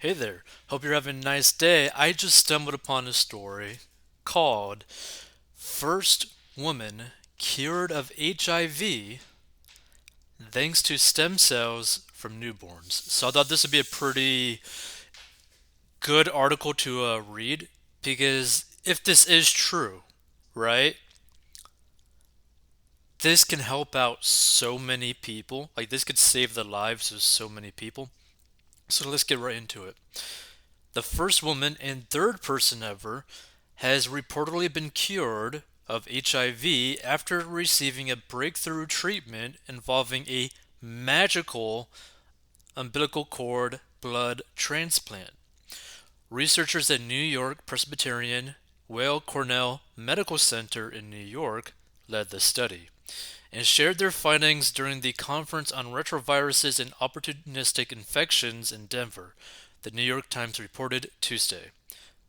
Hey there. Hope you're having a nice day. I just stumbled upon a story called First Woman Cured of HIV Thanks to Stem Cells from Newborns. So I thought this would be a pretty good article to read because if this is true, right, this can help out so many people. Like, this could save the lives of so many people. So let's get right into it. The first woman and third person ever has reportedly been cured of HIV after receiving a breakthrough treatment involving a magical umbilical cord blood transplant. Researchers at New York Presbyterian Weill Cornell Medical Center in New York led the study and shared their findings during the conference on retroviruses and opportunistic infections in Denver, the New York Times reported Tuesday.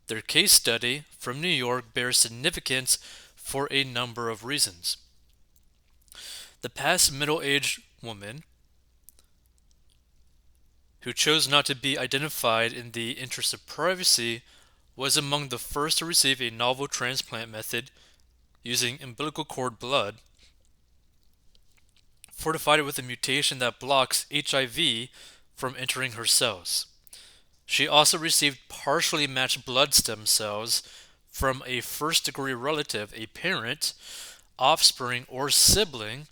Their case study from New York bears significance for a number of reasons. The past middle aged woman, who chose not to be identified in the interest of privacy, was among the first to receive a novel transplant method using umbilical cord blood fortified with a mutation that blocks HIV from entering her cells. She also received partially matched blood stem cells from a first degree relative, a parent, offspring, or sibling,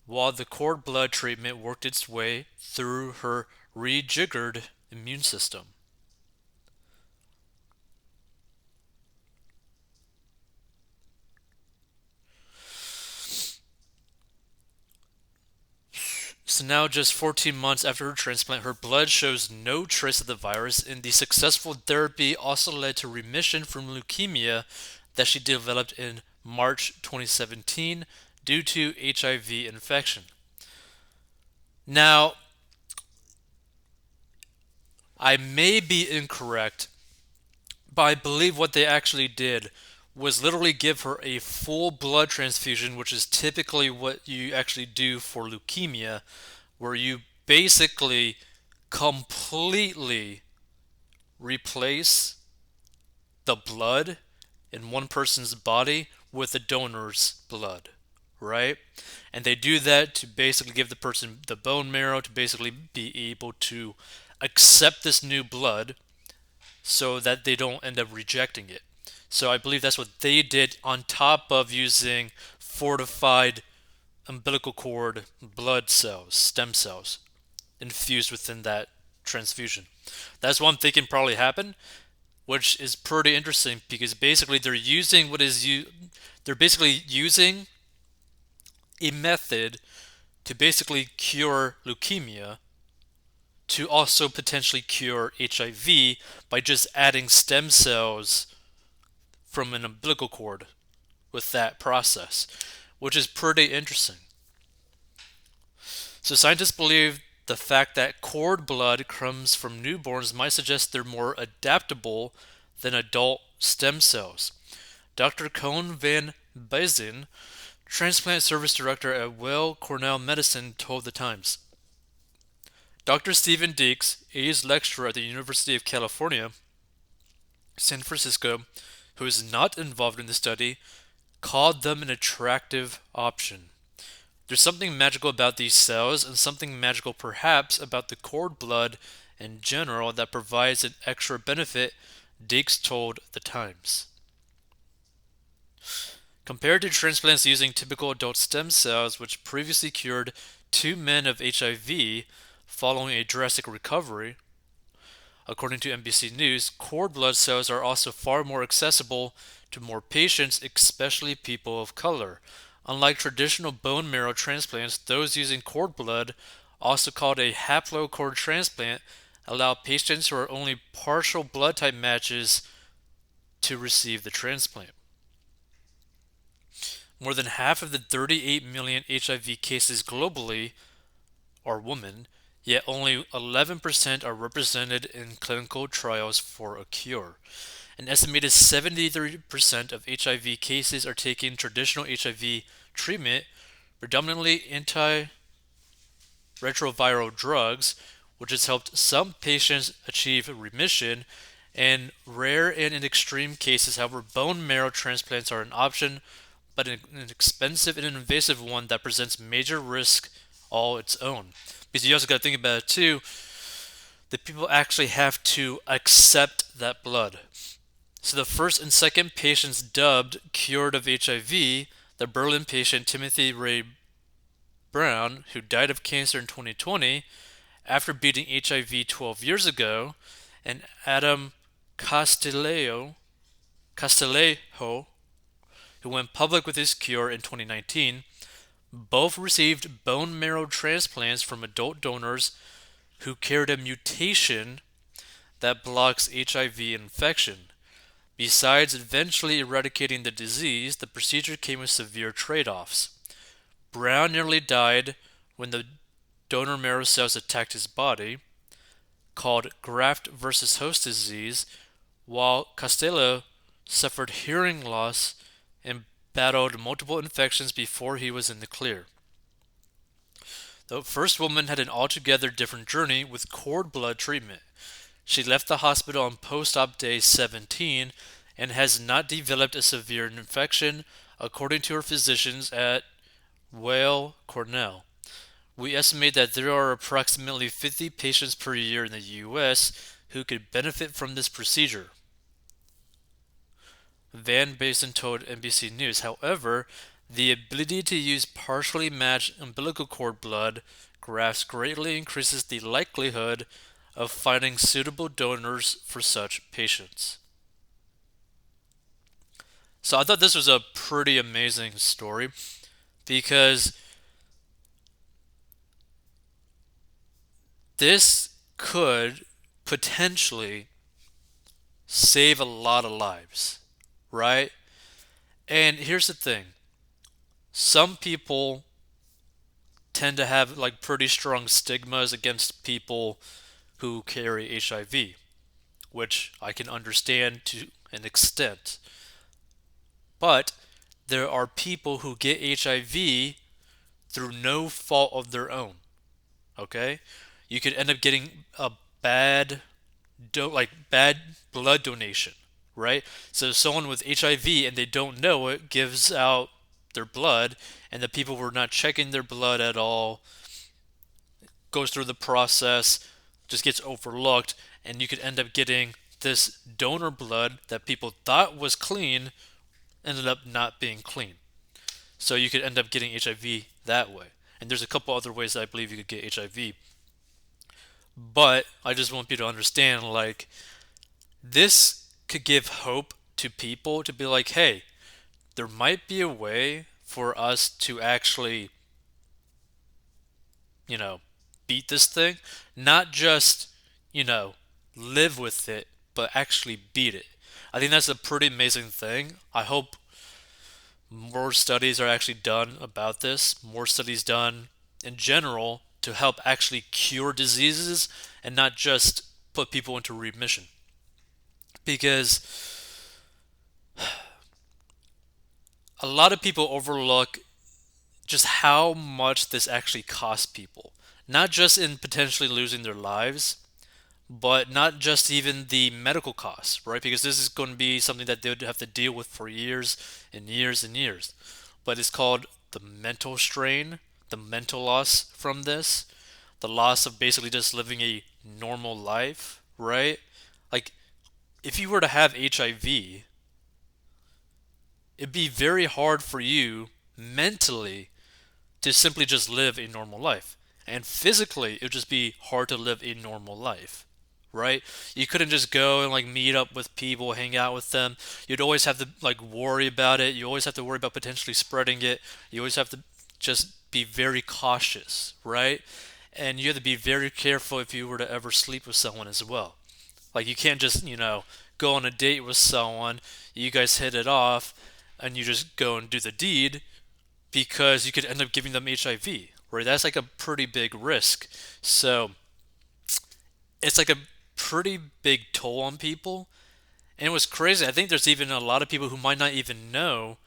while the cord blood treatment worked its way through her rejiggered immune system. So now, just 14 months after her transplant, her blood shows no trace of the virus, and the successful therapy also led to remission from leukemia that she developed in March 2017 due to HIV infection. Now, I may be incorrect, but I believe what they actually did was literally give her a full blood transfusion, which is typically what you actually do for leukemia, where you basically completely replace the blood in one person's body with the donor's blood, right? And they do that to basically give the person the bone marrow to basically be able to accept this new blood so that they don't end up rejecting it. So I believe that's what they did on top of using fortified umbilical cord blood cells, stem cells, infused within that transfusion. That's what I'm thinking probably happened, which is pretty interesting because basically they're basically using a method to basically cure leukemia to also potentially cure HIV by just adding stem cells from an umbilical cord with that process, which is pretty interesting. So scientists believe the fact that cord blood comes from newborns might suggest they're more adaptable than adult stem cells. Dr. Cohn van Bizen, transplant service director at Weill Cornell Medicine, told the Times. Dr. Stephen Deeks, A's lecturer at the University of California, San Francisco, who is not involved in the study, called them an attractive option. There's something magical about these cells, and something magical perhaps about the cord blood in general that provides an extra benefit, Deeks told the Times. Compared to transplants using typical adult stem cells, which previously cured two men of HIV following a drastic recovery, according to NBC News, cord blood cells are also far more accessible to more patients, especially people of color. Unlike traditional bone marrow transplants, those using cord blood, also called a haplocord transplant, allow patients who are only partial blood type matches to receive the transplant. More than half of the 38 million HIV cases globally are women, yet only 11% are represented in clinical trials for a cure. An estimated 73% of HIV cases are taking traditional HIV treatment, predominantly antiretroviral drugs, which has helped some patients achieve remission. And rare and in extreme cases, however, bone marrow transplants are an option, but an expensive and invasive one that presents major risk all its own. Because you also got to think about it too, the people actually have to accept that blood. So the first and second patients dubbed cured of HIV, the Berlin patient Timothy Ray Brown, who died of cancer in 2020 after beating HIV 12 years ago, and Adam Castillejo, who went public with his cure in 2019, both received bone marrow transplants from adult donors who carried a mutation that blocks HIV infection. Besides eventually eradicating the disease, the procedure came with severe trade offs. Brown nearly died when the donor marrow cells attacked his body, called graft versus host disease, while Costello suffered hearing loss and battled multiple infections before he was in the clear. The first woman had an altogether different journey with cord blood treatment. She left the hospital on post-op day 17 and has not developed a severe infection, according to her physicians at Weill Cornell. We estimate that there are approximately 50 patients per year in the U.S. who could benefit from this procedure, Van Basten told NBC News. However, the ability to use partially matched umbilical cord blood grafts greatly increases the likelihood of finding suitable donors for such patients. So I thought this was a pretty amazing story because this could potentially save a lot of lives, right? And here's the thing. Some people tend to have like pretty strong stigmas against people who carry HIV, which I can understand to an extent. But there are people who get HIV through no fault of their own. Okay? You could end up getting a bad blood donation, right? So someone with HIV and they don't know it gives out their blood, and the people who are not checking their blood at all goes through the process, just gets overlooked, and you could end up getting this donor blood that people thought was clean ended up not being clean. So you could end up getting HIV that way. And there's a couple other ways that I believe you could get HIV. But I just want people to understand like this could give hope to people to be like, hey, there might be a way for us to actually, you know, beat this thing, not just, you know, live with it, but actually beat it. I think that's a pretty amazing thing. I hope more studies are actually done about this, more studies done in general to help actually cure diseases and not just put people into remission. Because a lot of people overlook just how much this actually costs people. Not just in potentially losing their lives, but not just even the medical costs, right? Because this is going to be something that they would have to deal with for years and years and years. But it's called the mental strain, the mental loss from this, the loss of basically just living a normal life, right? Like, if you were to have HIV, it'd be very hard for you mentally to simply just live a normal life. And physically, it would just be hard to live a normal life, right? You couldn't just go and like meet up with people, hang out with them. You'd always have to like worry about it. You always have to worry about potentially spreading it. You always have to just be very cautious, right? And you have to be very careful if you were to ever sleep with someone as well. Like you can't just, go on a date with someone, you guys hit it off, and you just go and do the deed because you could end up giving them HIV, right? That's like a pretty big risk. So it's like a pretty big toll on people. And it was crazy. I think there's even a lot of people who might not even know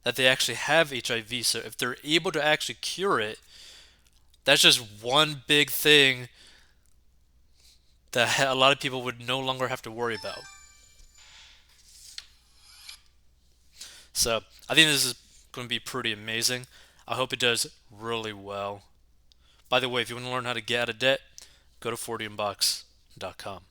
that they actually have HIV. So if they're able to actually cure it, that's just one big thing that a lot of people would no longer have to worry about. So I think this is going to be pretty amazing. I hope it does really well. By the way, if you want to learn how to get out of debt, go to 40inbox.com.